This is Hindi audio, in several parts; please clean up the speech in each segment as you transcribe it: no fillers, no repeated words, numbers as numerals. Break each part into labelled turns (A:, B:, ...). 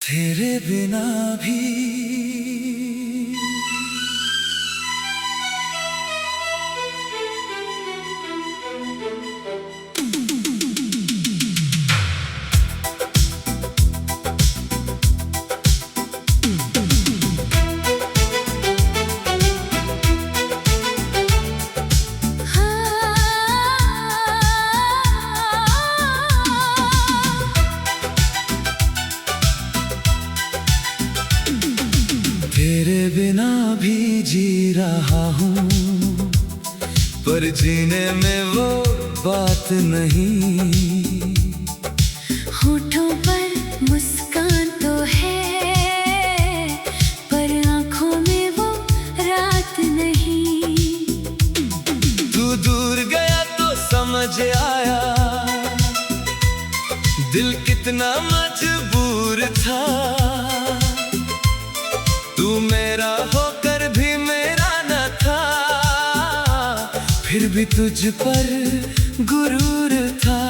A: तेरे बिना भी तेरे बिना भी जी रहा हूँ, पर जीने में वो बात नहीं।
B: होठों पर मुस्कान तो है, पर आँखों में वो रात नहीं।
A: तू दूर गया तो समझ आया, दिल कितना मजबूर था। तू मेरा होकर भी मेरा न था, फिर भी तुझ पर गुरूर था।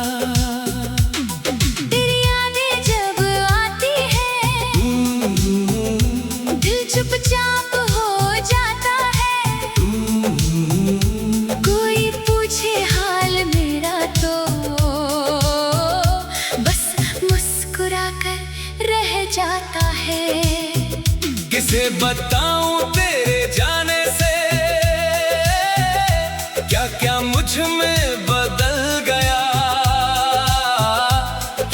B: तेरी यादें जब आती है, दिल चुपचाप हो जाता है। कोई पूछे हाल मेरा तो बस मुस्कुरा कर रह जाता है।
A: किसे बताऊं तेरे जाने से, क्या क्या मुझ में बदल गया।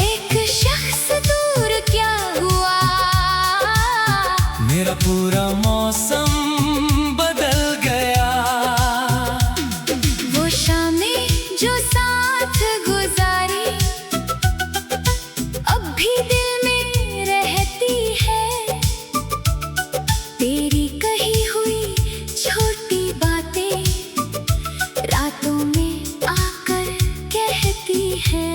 B: एक शख्स दूर क्या हुआ,
A: मेरा पूरा मौसम बदल गया।
B: वो शामें जो साथ गुजारी अब भी दिल में रहती है। तेरी कही हुई छोटी बातें रातों में आकर कहती है।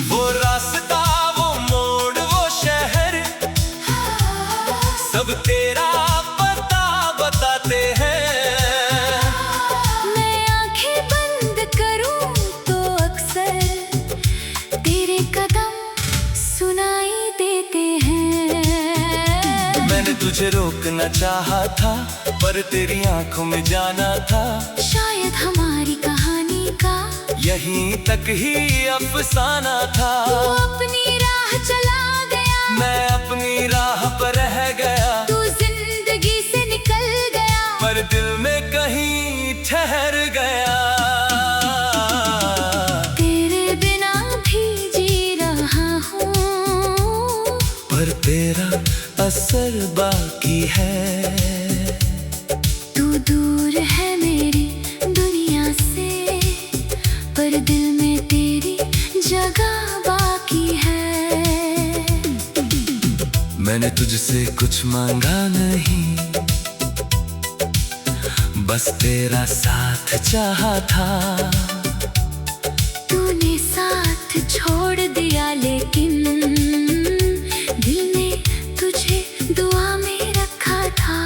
A: वो रास्ता, वो मोड़, वो शहर, सब तेरा पता बताते हैं।
B: मैं आंखें बंद करूं तो अक्सर तेरे कदम सुनाई देते हैं।
A: मैंने तुझे रोकना चाहा था, पर तेरी आंखों में जाना था।
B: शायद हमारी कहानी का
A: यहीं तक ही अफसाना था।
B: तू अपनी राह चला गया,
A: मैं अपनी राह पर रह गया।
B: तू जिंदगी से निकल गया,
A: पर दिल में कहीं ठहर गया।
B: तेरे बिना भी जी रहा हूँ,
A: पर तेरा असर बाकी है।
B: तू दूर है मेरी दुनिया से, पर दिल में तेरी जगह बाकी है।
A: मैंने तुझसे कुछ मांगा नहीं, बस तेरा साथ चाहा था।
B: तूने साथ छोड़ दिया, लेकिन दिल ने तुझे दुआ में रखा था।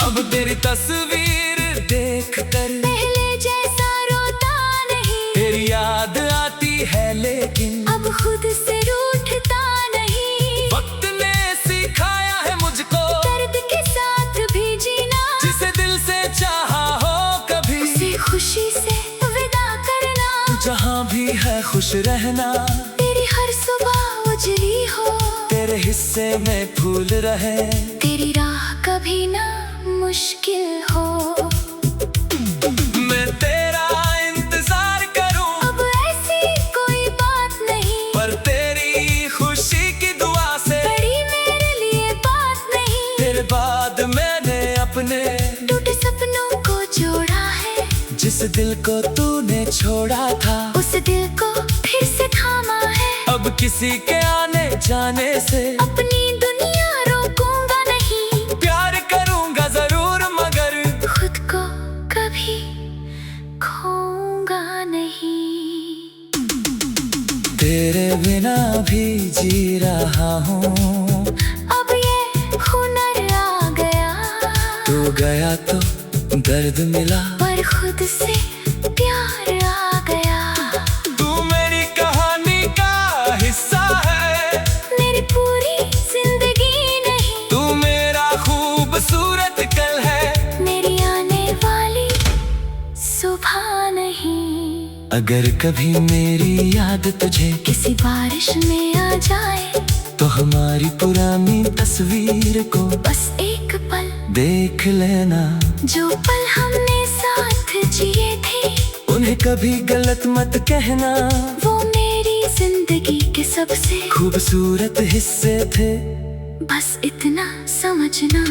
A: अब तेरी तस्वीर देख कर
B: पहले जैसा रोता नहीं,
A: तेरी याद आती है, लेकिन
B: अब खुद से रूठता नहीं।
A: वक्त ने सिखाया है मुझको
B: दर्द के साथ भी जीना,
A: जिसे दिल से चाहा हो कभी
B: उसे खुशी से विदा करना।
A: जहाँ भी है खुश रहना,
B: तेरी हर सुबह उजली हो,
A: तेरे हिस्से में फूल रहे।
B: तेरी राह कभी ना मुश्किल हो।
A: मैं तेरा इंतजार करूं,
B: अब ऐसी कोई बात नहीं,
A: पर तेरी खुशी की दुआ से
B: बड़ी मेरे लिए बात नहीं।
A: तेरे बाद मैंने अपने
B: टूटे सपनों को जोड़ा है,
A: जिस दिल को तूने छोड़ा था,
B: उस दिल को फिर से थामा है।
A: अब किसी के आने जाने से
B: अपनी दुनिया रोकूंगा नहीं,
A: प्यार करूंगा जरूर, मगर
B: खुद को कभी खोऊंगा नहीं।
A: तेरे बिना भी जी रहा हूँ,
B: अब ये हुनर आ गया।
A: तू गया तो दर्द मिला,
B: पर खुद से प्यार आ गया।
A: तू मेरी कहानी का हिस्सा है। अगर कभी मेरी याद तुझे
B: किसी बारिश में आ जाए,
A: तो हमारी पुरानी तस्वीर को
B: बस एक पल
A: देख लेना।
B: जो पल हमने साथ जिए थे,
A: उन्हें कभी गलत मत कहना।
B: वो मेरी जिंदगी के सबसे
A: खूबसूरत हिस्से थे,
B: बस इतना समझना।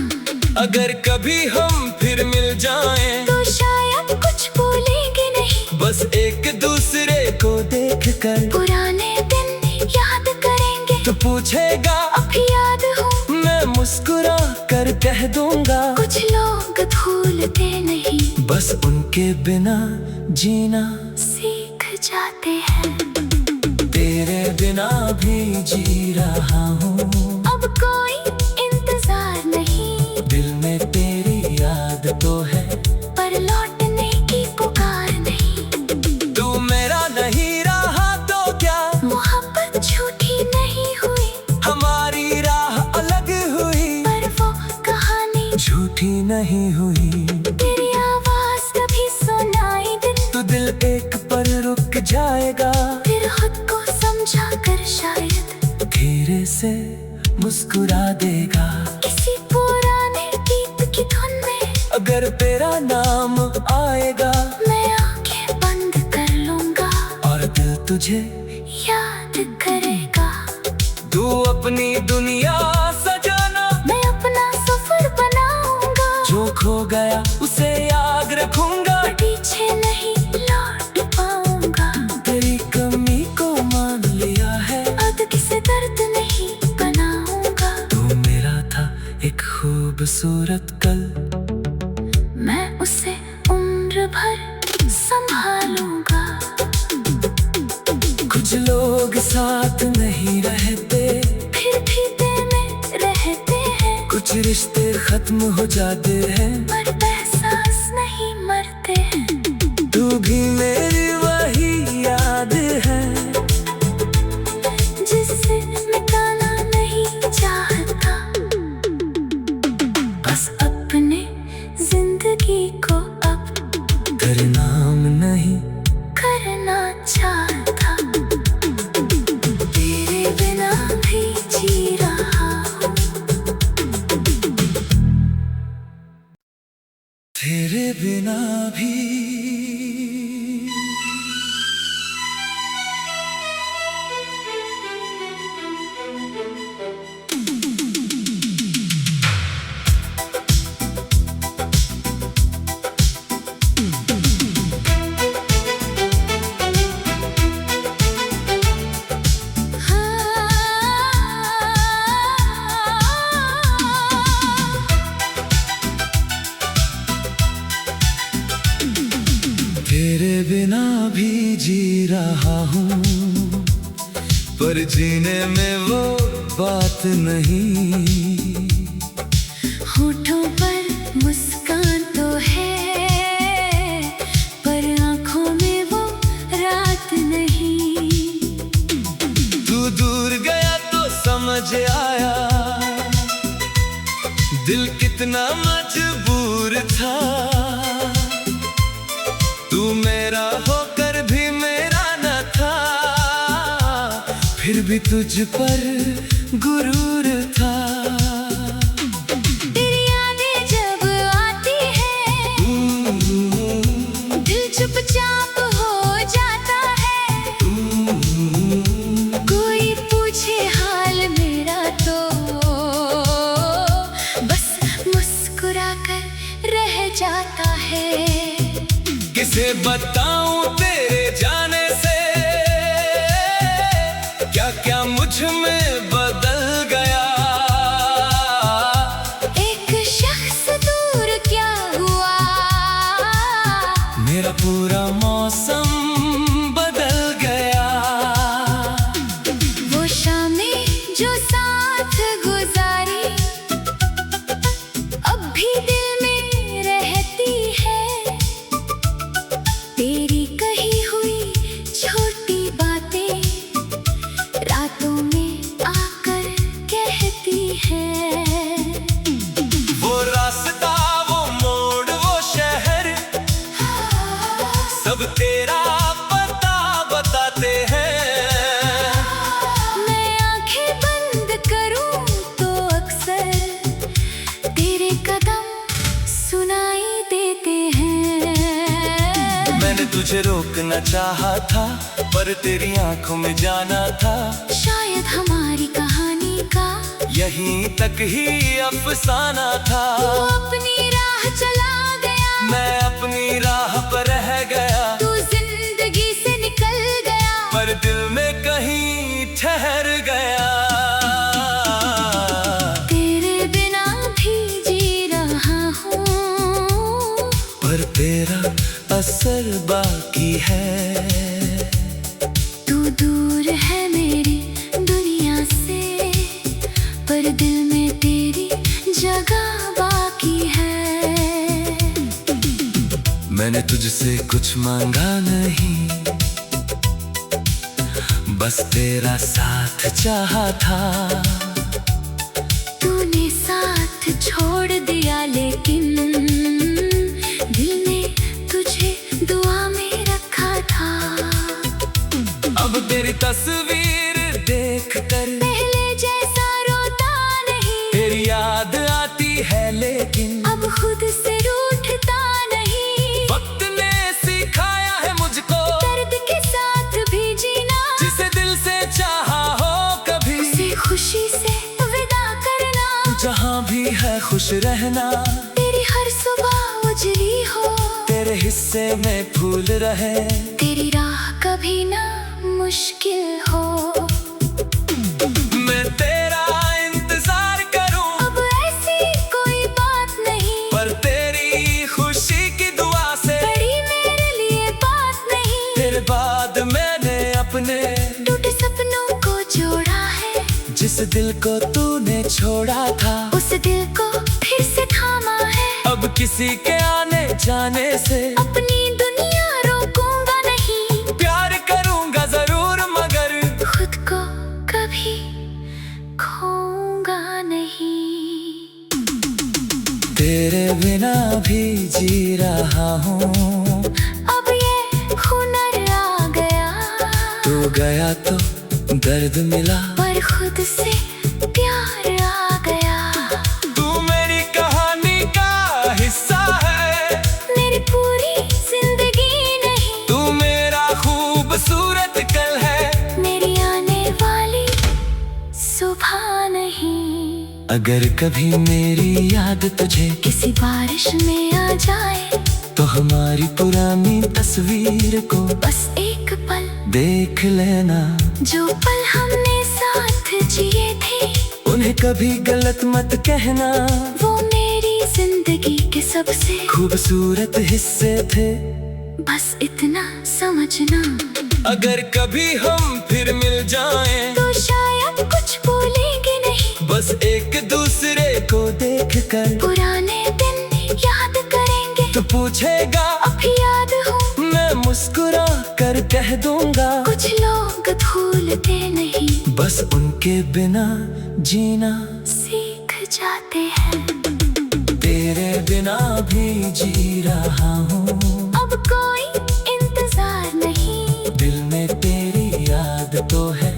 A: अगर कभी हम फिर मिल जाएं,
B: तो शायद कुछ बोलेंगे नहीं,
A: बस एक दूसरे को देखकर
B: पुराने दिन याद करेंगे।
A: तो पूछेगा
B: अब याद हो,
A: मैं मुस्कुरा कर कह दूंगा।
B: कुछ लोग भूलते नहीं,
A: बस उनके बिना जीना
B: सीख जाते हैं।
A: तेरे बिना भी जी रहा हूँ,
B: अब कोई इंतजार नहीं,
A: दिल में तेरी याद तो है,
B: पर लौटने की पुकार नहीं।
A: तू मेरा नहीं रहा तो क्या,
B: मोहब्बत झूठी नहीं हुई,
A: हमारी राह अलग हुई,
B: पर वो कहानी
A: झूठी नहीं हुई।
B: तेरी आवाज कभी सुनाई दे,
A: तो दिल एक पर रुक जाएगा,
B: फिर खुद को समझा कर शायद
A: धीरे से मुस्कुरा देगा।
B: किसी पुराने गीत की धुन में
A: अगर तेरा नाम आएगा,
B: मैं आंखें बंद कर लूंगा,
A: और दिल तुझे
B: याद करेगा।
A: तू अपनी दुनिया सजाना,
B: मैं अपना सफर बनाऊंगा,
A: जो खो गया उसे याद रखूंगा।
B: पीछे नहीं लौट पाऊंगा,
A: तेरी कमी को मान लिया है,
B: अब किसी दर्द नहीं बनाऊंगा।
A: तू मेरा था एक खूबसूरत कल,
B: मैं उसे उम्र भर संभालूंगा।
A: कुछ लोग साथ नहीं रहते,
B: फिर भी दिल में रहते हैं,
A: कुछ रिश्ते खत्म हो जाते हैं,
B: पर एहसास नहीं मरते हैं।
A: तू भी मेरी वही याद है,
B: जिसे मिटाना नहीं चाहता, बस अपने जिंदगी को अब
A: तेरे नाम नहीं
B: करना चाहता। तेरे बिना भी जी रहा हूँ,
A: तेरे बिना भी। तेरे बिना भी जी रहा हूँ, पर जीने में वो बात नहीं।
B: होठों पर मुस्कान तो है, पर आँखों में वो रात नहीं।
A: तू दूर गया तो समझ आया, दिल कितना मजबूर था। तू मेरा होकर भी मेरा न था, फिर भी तुझ पर गुरूर था।
B: तेरी यादें जब आती है, दिल चुपचाप हो जाता है। कोई पूछे हाल मेरा तो बस मुस्कुरा कर रह जाता है।
A: किसे बताऊं तेरे जाने से, क्या क्या मुझ में बदल गया।
B: एक शख्स दूर क्या हुआ,
A: मेरा पूरा मौसम बदल गया।
B: वो शामें जो साथ गुजारी अब भी दिल में रहती है। तेरी कही हुई छोटी बातें रातों में आकर कहती है।
A: वो रास्ता, वो मोड़, वो शहर, सब तेरा पता चाहा था, पर तेरी आंखों में जाना था।
B: शायद हमारी कहानी का
A: यहीं तक ही अफसाना था।
B: तू अपनी राह चला गया,
A: मैं अपनी राह पर रह गया।
B: तू जिंदगी से निकल गया,
A: पर दिल में कहीं ठहर गया।
B: तेरे बिना भी जी रहा हूँ,
A: पर तेरा असर बाकी है।
B: तू दूर है मेरी दुनिया से, पर दिल में तेरी जगह बाकी है।
A: मैंने तुझसे कुछ मांगा नहीं, बस तेरा साथ चाहा था।
B: तूने साथ छोड़ दिया, लेकिन दिल ने तुझे दुआ में रखा था।
A: अब तेरी तस्वीर देखकर
B: पहले जैसा रोता नहीं,
A: तेरी याद आती है, लेकिन
B: अब खुद से रूठता नहीं।
A: वक्त ने सिखाया है मुझको
B: दर्द के साथ भी जीना,
A: जिसे दिल से चाहा हो कभी
B: उसे खुशी से विदा करना।
A: जहाँ भी है खुश रहना,
B: तेरी हर सुबह उजली हो,
A: तेरे हिस्से में फूल रहे,
B: तेरी राह कभी ना मुश्किल हो।
A: मैं तेरा इंतजार करूं,
B: अब ऐसी कोई बात नहीं,
A: पर तेरी खुशी की दुआ से
B: बड़ी मेरे लिए बात नहीं।
A: फिर बाद मैंने अपने
B: टूटे सपनों को जोड़ा है,
A: जिस दिल को तूने छोड़ा था,
B: उस दिल को फिर से थामा है।
A: अब किसी के आने जाने से
B: अपनी दुनिया रोकूंगा नहीं,
A: प्यार करूंगा जरूर, मगर
B: खुद को कभी खोऊंगा नहीं।
A: तेरे बिना भी जी रहा हूँ।
B: अब ये हुनर आ गया,
A: तू गया तो दर्द मिला,
B: पर खुद से प्यार आ गया।
A: तू मेरी कहानी का हिस्सा है,
B: मेरी पूरी जिंदगी नहीं,
A: तू मेरा खूबसूरत कल है,
B: मेरी आने वाली सुबह नहीं।
A: अगर कभी मेरी याद तुझे
B: किसी बारिश में आ जाए,
A: तो हमारी पुरानी तस्वीर को
B: बस एक पल
A: देख लेना।
B: जो पल हमने साथ जिए थे,
A: उन्हें कभी गलत मत कहना,
B: वो मेरी जिंदगी के सबसे
A: खूबसूरत हिस्से थे।
B: बस इतना समझना,
A: अगर कभी हम फिर मिल जाएं,
B: तो शायद कुछ भूलेंगे नहीं,
A: बस एक दूसरे को देखकर
B: पुराने दिन याद करेंगे।
A: तो पूछेगा
B: अब याद हूँ,
A: मैं मुस्कुरा कर कह दूंगा,
B: कुछ लोग भूलते नहीं,
A: बस उनके बिना जीना
B: सीख जाते हैं।
A: तेरे बिना भी जी रहा हूँ,
B: अब कोई इंतजार नहीं,
A: दिल में तेरी याद तो है,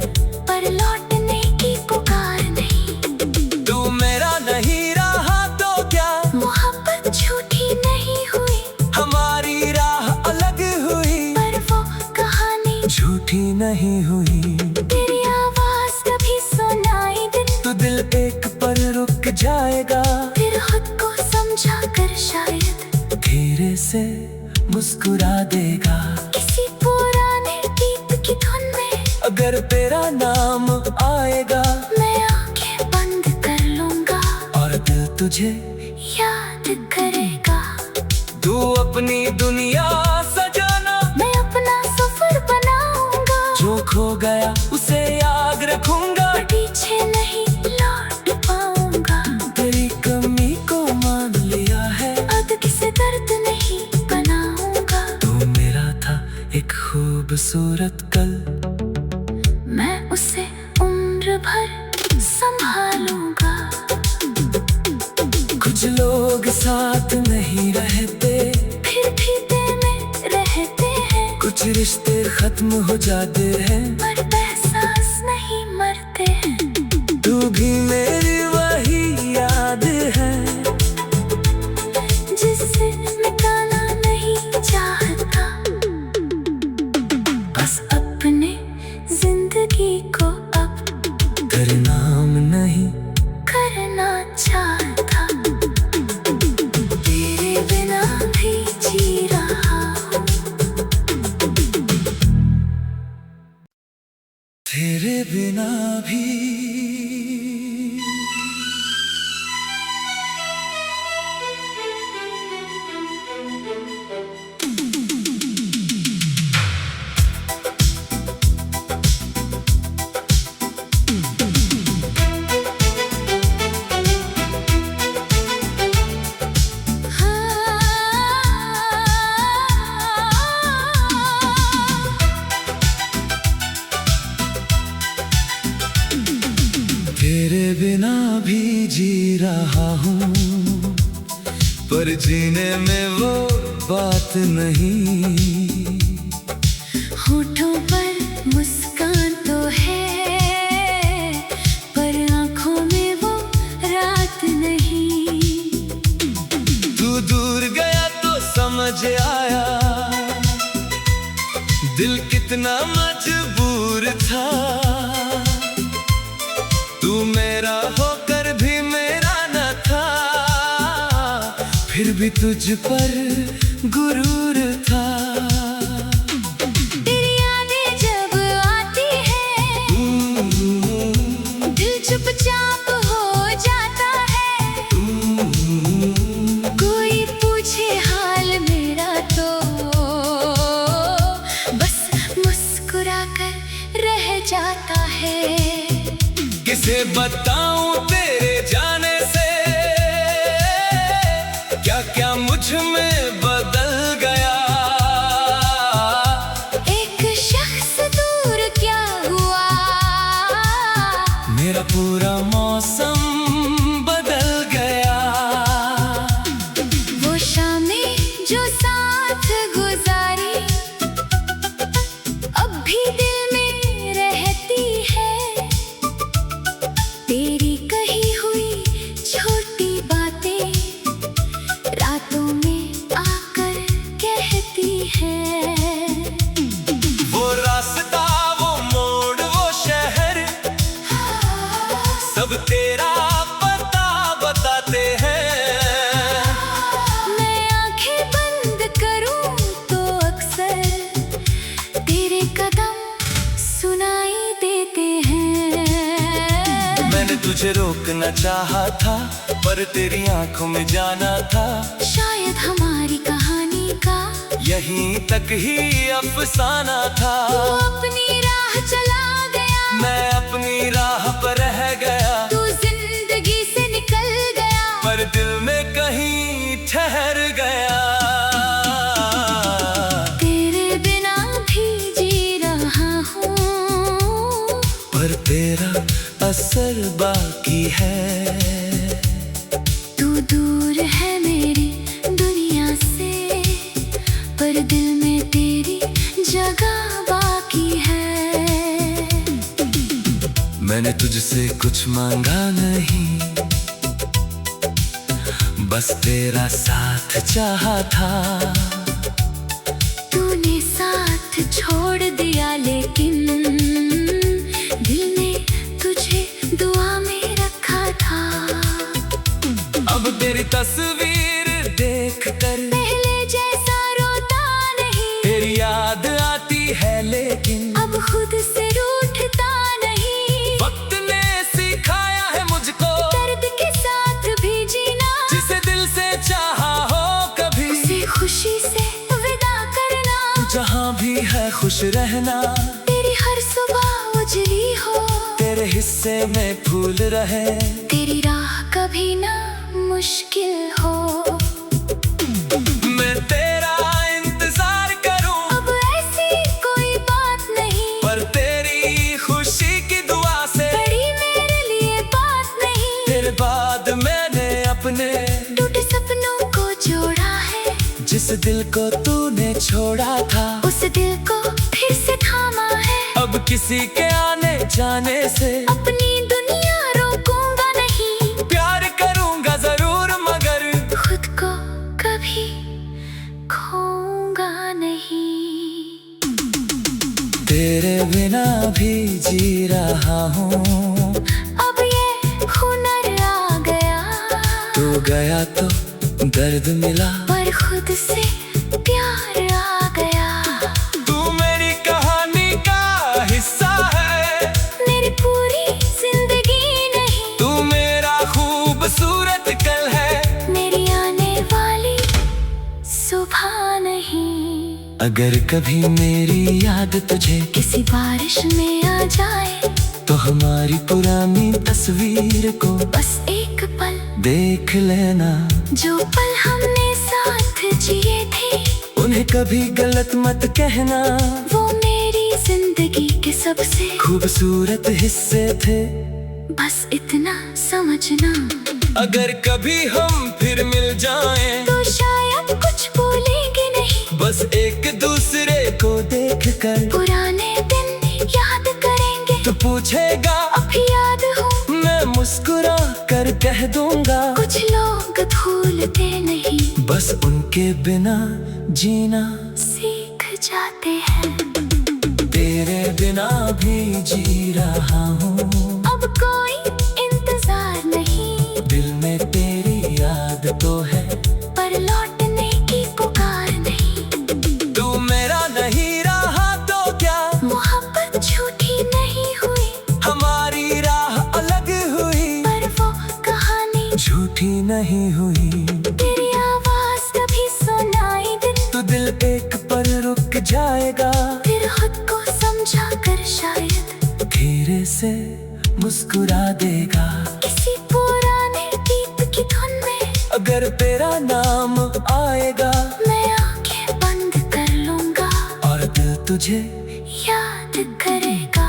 B: पर लौटने की पुकार नहीं।
A: तू मेरा नहीं रहा तो क्या,
B: मोहब्बत झूठी नहीं हुई,
A: हमारी राह अलग हुई,
B: पर वो कहानी
A: झूठी नहीं हुई।
B: तेरी आवाज कभी सुनाई दिन,
A: तो दिल एक पर रुक जाएगा,
B: फिर खुद को समझा कर शायद
A: धीरे से मुस्कुरा देगा।
B: किसी पुराने गीत की धुन में
A: अगर तेरा नाम आएगा,
B: मैं आंखें बंद कर लूंगा,
A: और दिल तुझे
B: याद करेगा।
A: तू अपनी दुनिया सजाना,
B: मैं अपना सफर बनाऊंगा,
A: जो खो गया उसे याद रखूंगा,
B: पीछे नहीं लौट पाऊंगा।
A: तेरी कमी को मान लिया है,
B: अब किसी दर्द नहीं बनाऊंगा।
A: तू मेरा था एक खूबसूरत कल,
B: मैं उसे उम्र भर संभालूंगा।
A: कुछ लोग साथ नहीं रहते,
B: फिर भी दिल में रहते हैं,
A: कुछ रिश्ते खत्म हो जाते हैं,
B: पर एहसास नहीं मरते हैं।
A: तू भी मेरी वही याद है,
B: जिसे मिटाना नहीं चाहता।
A: बदनाम नहीं
B: करना चाहता, तेरे बिना भी जी रहा हूँ।
A: तेरे बिना भी तेरे बिना भी जी रहा हूँ, पर जीने में वो बात नहीं।
B: होठों पर मुस्कान तो है, पर आँखों में वो रात नहीं।
A: तू दूर गया तो समझ आया, दिल कितना मजबूर था। तू मेरा होकर भी मेरा न था, फिर भी तुझ पर गुरूर था।
B: तेरी यादें जब आती है, दिल चुपचाप हो जाता है। कोई पूछे हाल मेरा तो बस मुस्कुरा कर रह जाता है।
A: किसे बताऊं तेरे जाने से, क्या क्या मुझ में बदल गया।
B: एक शख्स दूर क्या हुआ,
A: मेरा पूरा मौसम बदल गया।
B: वो शामें जो साथ गुजारी अब भी दिल में रहती है। तेरी कही हुई छोटी बातें रातों में आकर कहती है।
A: वो रास्ता, वो मोड़, वो शहर, सब तेरा पता बताते हैं।
B: मैं आंखें बंद करूं तो अक्सर तेरे कदम सुनाई देते हैं।
A: मैंने तुझे रोकना चाहा था, पर तेरी आंखों में जाना था।
B: शायद हमारी कहानी का
A: यहीं तक ही अफसाना था।
B: तू अपनी राह चला गया,
A: मैं अपनी राह पर रह गया।
B: तू जिंदगी से निकल गया,
A: पर दिल में कहीं ठहर गया।
B: तेरे बिना भी जी रहा हूँ,
A: पर तेरा असर बाकी है।
B: तू दूर है मेरी दुनिया से, पर दिल में तेरी जगह बाकी है।
A: मैंने तुझसे कुछ मांगा नहीं, बस तेरा साथ चाहा था।
B: तूने साथ छोड़ दिया, लेकिन दिल ने तुझे दुआ में रखा था।
A: अब तेरी तस्वीर देख कर
B: पहले जैसा रोता नहीं,
A: तेरी याद आती है, लेकिन
B: अब खुद से रूठता नहीं।
A: वक्त ने सिखाया है मुझको
B: दर्द के साथ भी जीना,
A: जिसे दिल से चाहा हो कभी
B: उसे खुशी से विदा करना।
A: जहाँ भी है खुश रहना,
B: तेरी हर सुबह उजली हो,
A: तेरे हिस्से में फूल रहे।
B: तेरी राह कभी ना मुश्किल हो।
A: मैं तेरा इंतजार करूं,
B: अब ऐसी कोई बात नहीं,
A: पर तेरी खुशी की दुआ से
B: बड़ी मेरे लिए बात नहीं।
A: तेरे बाद मैंने अपने
B: टूटे सपनों को जोड़ा है,
A: जिस दिल को तूने छोड़ा था,
B: उस दिल को फिर से थामा है।
A: अब किसी के आने जाने से
B: अपनी दुनिया रोकूंगा नहीं,
A: प्यार करूंगा जरूर, मगर
B: खुद को कभी खोऊंगा नहीं।
A: तेरे बिना भी जी रहा हूँ,
B: अब ये हुनर आ गया।
A: तू गया तो दर्द मिला,
B: पर खुद से प्यार आ गया।
A: तू मेरी कहानी का हिस्सा है,
B: मेरी पूरी जिंदगी नहीं।
A: तू मेरा खूबसूरत कल है, मेरी
B: आने वाली सुबह नहीं।
A: अगर कभी मेरी याद तुझे
B: किसी बारिश में आ जाए,
A: तो हमारी पुरानी तस्वीर को
B: बस एक पल
A: देख लेना।
B: जो पल हमने साथ जिए थे,
A: उन्हें कभी गलत मत कहना।
B: वो मेरी जिंदगी के सबसे
A: खूबसूरत हिस्से थे,
B: बस इतना समझना।
A: अगर कभी हम फिर मिल जाएं,
B: तो शायद कुछ भूलेंगे नहीं।
A: बस एक दूसरे को देख कर
B: पुराने दिन याद करेंगे।
A: तो पूछेगा
B: अब याद हो,
A: मैं मुस्कुरा कर कह दूंगा।
B: कुछ लोग भूलते नहीं,
A: बस उनके बिना जीना
B: सीख जाते हैं।
A: तेरे बिना भी जी रहा हूँ,
B: अब कोई इंतजार नहीं।
A: दिल में तेरी याद तो है,
B: पर लौटने की पुकार नहीं।
A: तू मेरा नहीं रहा तो क्या,
B: मोहब्बत झूठी नहीं हुई।
A: हमारी राह अलग हुई,
B: पर वो कहानी
A: झूठी नहीं हुई।
B: तेरी आवाज कभी सुनाई दिन,
A: तो दिल एक पर रुक जाएगा।
B: फिर खुद को समझा कर शायद
A: धीरे से मुस्कुरा देगा।
B: किसी पुराने गीत की धुन में
A: अगर तेरा नाम आएगा,
B: मैं आंखें बंद कर लूंगा।
A: और दिल तुझे
B: याद करेगा।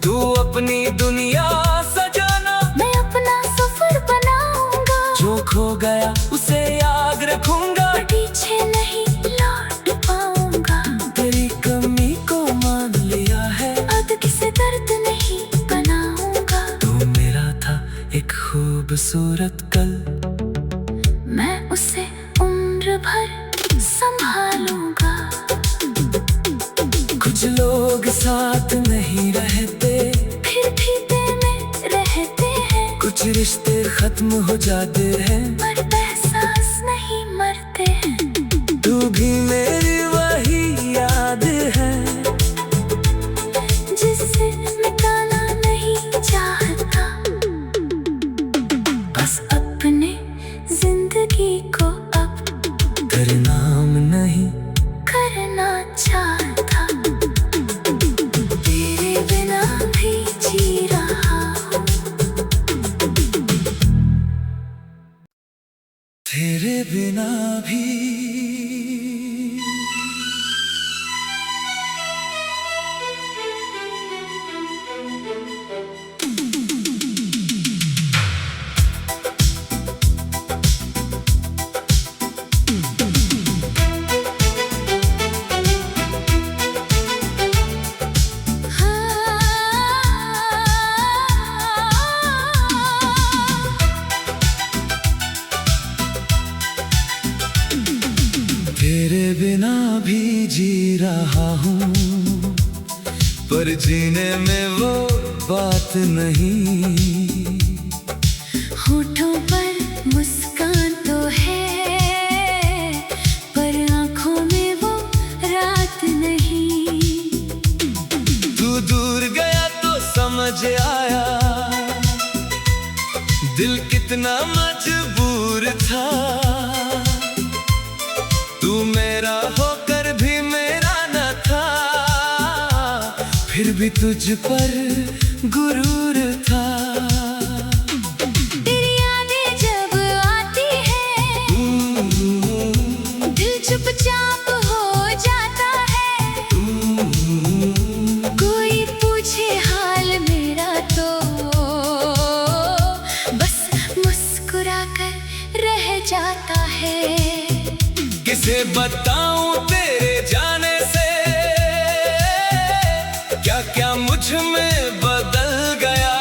A: तू अपनी दुनिया सजाना,
B: मैं अपना सफर बनाऊंगा।
A: जो खो गया उसे याद रखूंगा।
B: पर पीछे नहीं लौट पाऊंगा।
A: तेरी कमी को मान लिया है,
B: अब किसी दर्द नहीं बनाऊंगा।
A: तू मेरा था एक खूबसूरत कल,
B: मैं उसे उम्र भर संभालूंगा।
A: कुछ लोग साथ नहीं रहते,
B: फिर भी दिल में रहते हैं।
A: कुछ रिश्ते खत्म हो जाते हैं,
B: पर एहसास नहीं मरते हैं।
A: तू भी मेरी वही याद है,
B: जिसे मिटाना नहीं चाहता। बस अपने जिंदगी को अब
A: तेरे नाम नहीं
B: करना चाहता। तेरे बिना भी जी रहा हूँ।
A: तेरे बिना भी। तेरे बिना भी जी रहा हूँ, पर जीने में वो बात नहीं।
B: होठों पर मुस्कान तो है, पर आँखों में वो रात नहीं।
A: तू दूर गया तो समझ आया, दिल कितना मजबूर था। तू मेरा होकर भी मेरा न था, फिर भी तुझ पर गुरूर था।
B: तेरी यादें जब आती है, दिल चुपचाप हो जाता है। कोई पूछे हाल मेरा तो बस मुस्कुरा कर रह जाता है।
A: किसे बताऊं तेरे जाने से, क्या क्या मुझ में बदल गया।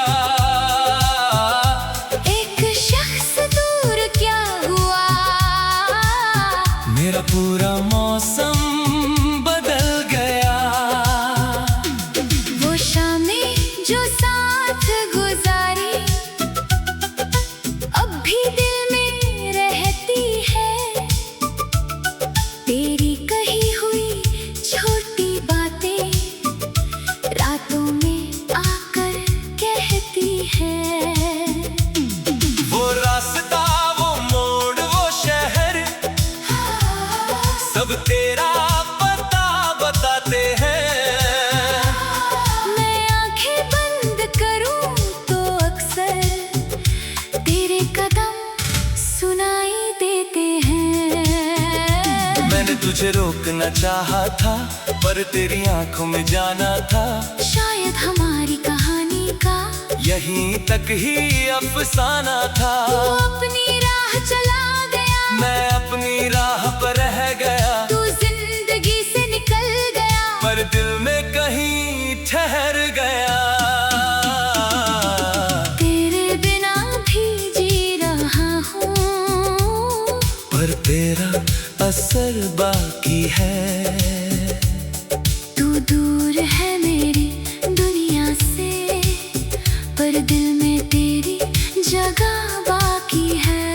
B: एक शख्स दूर क्या हुआ,
A: मेरा पूरा मौसम बदल गया।
B: वो शामें जो साथ साथ गुजारी, अब भी दिल में रहती है। तेरी कही हुई छोटी बातें रातों में आकर कहती है।
A: वो रास्ता, वो मोड़, वो शहर, सब तेरा पता बताते हैं।
B: मैं आंखें बंद करूं तो अक्सर तेरे कदम सुनाई देते हैं।
A: मैंने तुझे रोकना चाहा था, पर तेरी आंखों में जाना था।
B: शायद हमारी कहानी का
A: यहीं तक ही अफसाना था।
B: तू अपनी राह चला गया,
A: मैं अपनी राह पर रह गया।
B: तू जिंदगी से निकल गया,
A: पर दिल में कहीं ठहर गया।
B: तेरे बिना भी जी रहा हूँ,
A: पर तेरा असर बाकी है।
B: तू दूर है मेरी दुनिया से, पर दिल में तेरी जगह बाकी है।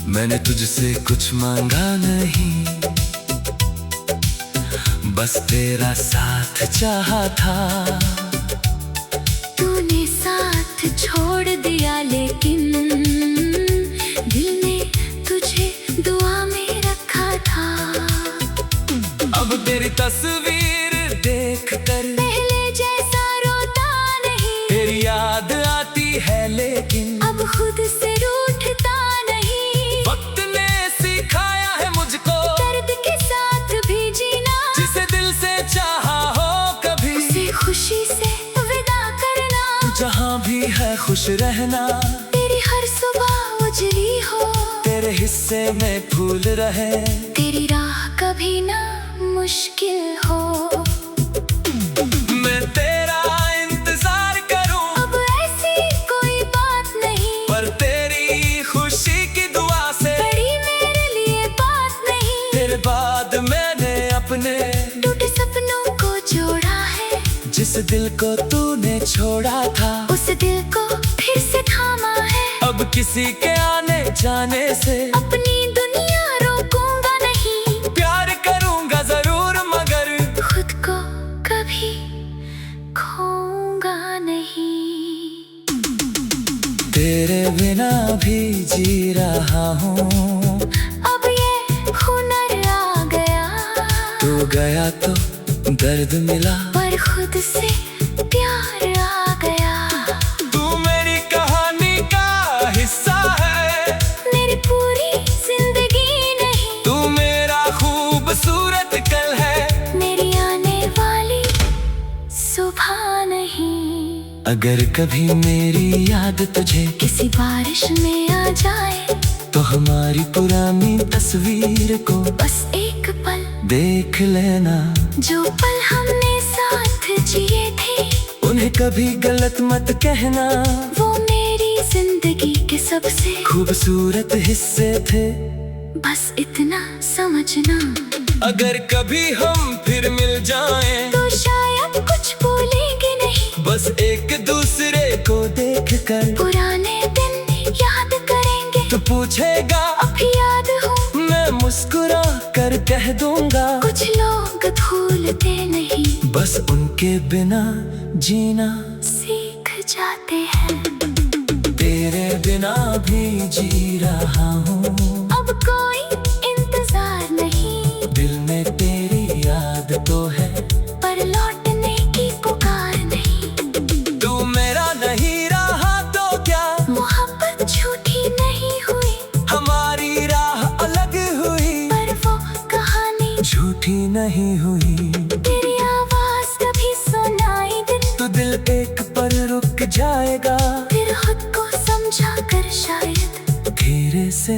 A: मैंने तुझसे कुछ मांगा नहीं, बस तेरा साथ चाहा था।
B: तूने साथ छोड़ दिया, लेकिन दिल ने तुझे दुआ में रखा था।
A: अब तेरी तस्वीर देख कर
B: पहले जैसा रोता नहीं,
A: तेरी याद आती है, लेकिन
B: अब खुद से रूठता नहीं।
A: वक्त ने सिखाया है मुझको
B: दर्द के साथ भी जीना,
A: जिसे दिल से चाहा हो कभी,
B: उसे खुशी से विदा करना।
A: जहाँ भी है खुश रहना।
B: तेरी हर सुबह उजली हो,
A: तेरे हिस्से में फूल रहे,
B: तेरी राह कभी ना मुश्किल हो।
A: मैं तेरा इंतजार करूं,
B: अब ऐसी कोई बात नहीं,
A: पर तेरी खुशी की दुआ से
B: बड़ी मेरे लिए बात नहीं।
A: तेरे बाद मैंने अपने
B: टूटे सपनों को जोड़ा है,
A: जिस दिल को तूने छोड़ा था,
B: उस दिल को फिर से थामा है।
A: अब किसी के आने जाने से
B: अपनी दुनिया रोकूंगा नहीं,
A: प्यार करूंगा जरूर, मगर
B: खुद को कभी खोऊंगा नहीं।
A: तेरे बिना भी जी रहा हूँ।
B: अब ये हुनर आ गया,
A: तू गया तो दर्द मिला,
B: पर खुद से प्यार आ गया।
A: तू मेरी कहानी का हिस्सा है,
B: मेरी पूरी जिंदगी नहीं,
A: तू मेरा खूबसूरत कल है,
B: मेरी आने वाली सुबह नहीं।
A: अगर कभी मेरी याद तुझे
B: किसी बारिश में आ जाए,
A: तो हमारी पुरानी तस्वीर को
B: बस एक पल
A: देख लेना।
B: जो पल हमने साथ जिए थे,
A: उन्हें कभी गलत मत कहना,
B: वो मेरी जिंदगी के सबसे
A: खूबसूरत हिस्से थे।
B: बस इतना समझना,
A: अगर कभी हम फिर मिल जाएं,
B: तो शायद कुछ भूलेंगे नहीं।
A: बस एक दूसरे को देख कर
B: पुराने दिन याद करेंगे,
A: तो पूछेगा
B: अब याद हो,
A: मैं मुस्कुरा कर कह दूंगा।
B: कुछ लोग भूलते नहीं,
A: बस उनके बिना जीना
B: सीख जाते हैं।
A: तेरे बिना भी जी रहा हूँ,
B: अब कोई इंतजार नहीं,
A: दिल में तेरी याद तो है,
B: पर लौटने की पुकार नहीं।
A: तू मेरा नहीं रहा तो क्या,
B: मोहब्बत झूठी नहीं हुई,
A: हमारी राह अलग हुई,
B: पर वो कहानी
A: झूठी नहीं हुई।
B: तेरी आवाज कभी सुनाई दे,
A: तो दिल एक पर रुक जाएगा,
B: फिर खुद को समझा कर शायद
A: धीरे से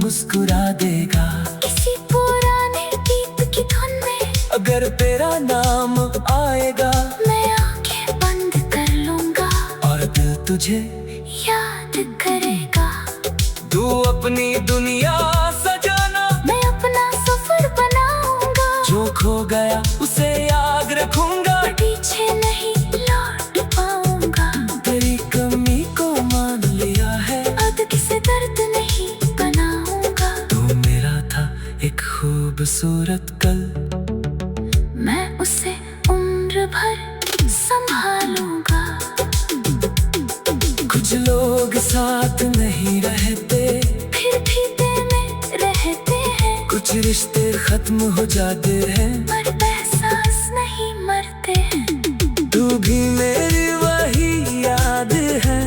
A: मुस्कुरा देगा।
B: किसी पुराने गीत की धुन में
A: अगर तेरा नाम आएगा,
B: मैं आंखें बंद कर लूंगा,
A: और दिल तुझे
B: याद करेगा।
A: तू अपनी दुनिया सजाना,
B: मैं अपना सफर बनाऊंगा,
A: जो खो गया उसे याद रखूंगा।
B: पीछे नहीं लौट
A: साथ नहीं रहते,
B: फिर भी दिल में रहते हैं।
A: कुछ रिश्ते खत्म हो जाते हैं,
B: पर एहसास नहीं मरते हैं।
A: तू भी मेरी वही याद है,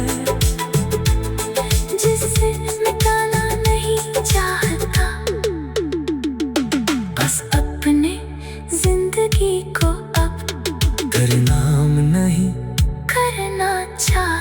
B: जिसे मिटाना नहीं चाहता, बस अपने जिंदगी को अब
A: तेरे नाम नहीं
B: करना चाहता।